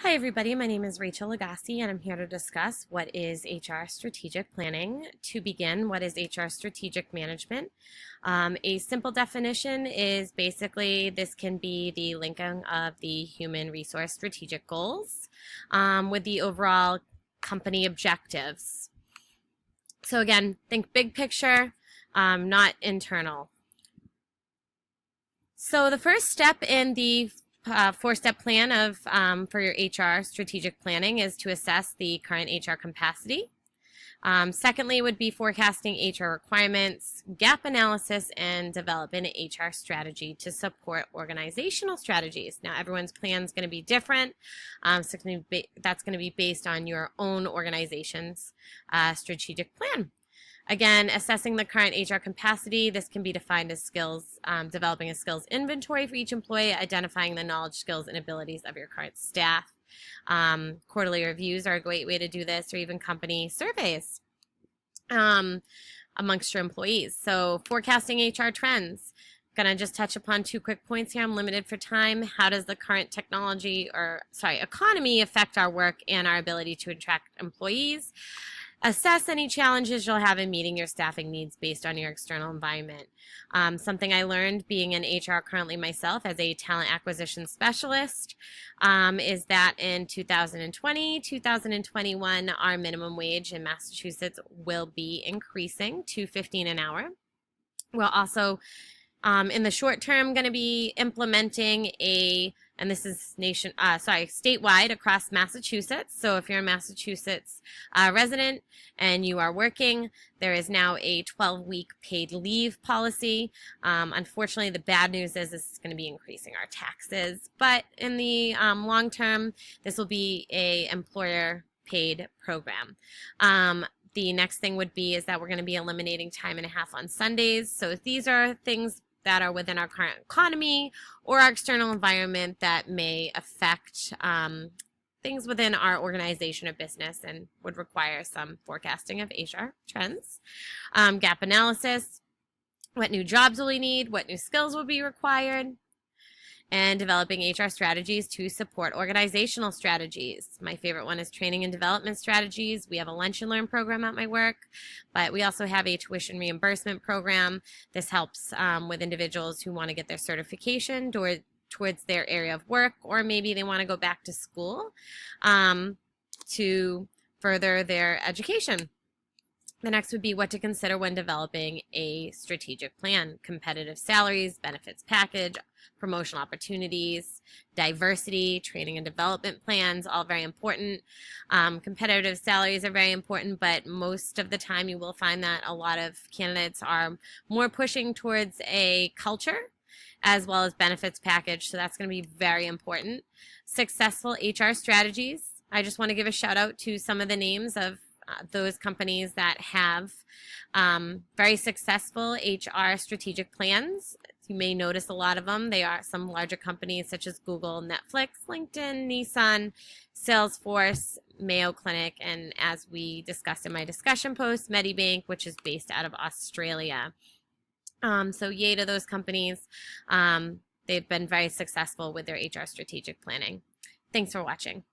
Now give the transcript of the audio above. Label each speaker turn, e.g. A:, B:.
A: Hi, everybody. My name is Rachel Lagasse, and I'm here to discuss what is HR strategic planning. To begin, what is HR strategic management? A simple definition is basically this can be the linking of the human resource strategic goals with the overall company objectives. So, again, think big picture, not internal. So, the first step in the four-step plan for your HR strategic planning is to assess the current HR capacity. Secondly, would be forecasting HR requirements, gap analysis, and develop an HR strategy to support organizational strategies. Now, everyone's plan is going to be different, so that's going to be based on your own organization's strategic plan. Again, assessing the current HR capacity. This can be defined as skills, developing a skills inventory for each employee, identifying the knowledge, skills, and abilities of your current staff. Quarterly reviews are a great way to do this, or even company surveys amongst your employees. So forecasting HR trends. Gonna just touch upon two quick points here. I'm limited for time. How does the current economy affect our work and our ability to attract employees? Assess any challenges you'll have in meeting your staffing needs based on your external environment. Something I learned being in HR currently myself as a talent acquisition specialist is that in 2020, 2021, our minimum wage in Massachusetts will be increasing to $15 an hour. We'll also in the short term, going to be implementing and this is statewide across Massachusetts. So if you're a Massachusetts resident and you are working, there is now a 12-week paid leave policy. Unfortunately, the bad news is this is going to be increasing our taxes. But in the long term, this will be a employer paid program. The next thing would be is that we're going to be eliminating time and a half on Sundays. So if these are things that are within our current economy or our external environment that may affect things within our organization or business and would require some forecasting of HR trends. Gap analysis, what new jobs will we need, what new skills will be required, and developing HR strategies to support organizational strategies. My favorite one is training and development strategies. We have a lunch and learn program at my work, but we also have a tuition reimbursement program. This helps with individuals who want to get their certification towards their area of work, or maybe they want to go back to school to further their education. The next would be what to consider when developing a strategic plan. Competitive salaries, benefits package, promotional opportunities, diversity, training and development plans, all very important. Competitive salaries are very important, but most of the time you will find that a lot of candidates are more pushing towards a culture as well as benefits package, so that's going to be very important. Successful HR strategies. I just want to give a shout out to some of the names of those companies that have very successful HR strategic plans. You may notice a lot of them. They are some larger companies such as Google, Netflix, LinkedIn, Nissan, Salesforce, Mayo Clinic, and as we discussed in my discussion post, Medibank, which is based out of Australia. So yay to those companies. They've been very successful with their HR strategic planning. Thanks for watching.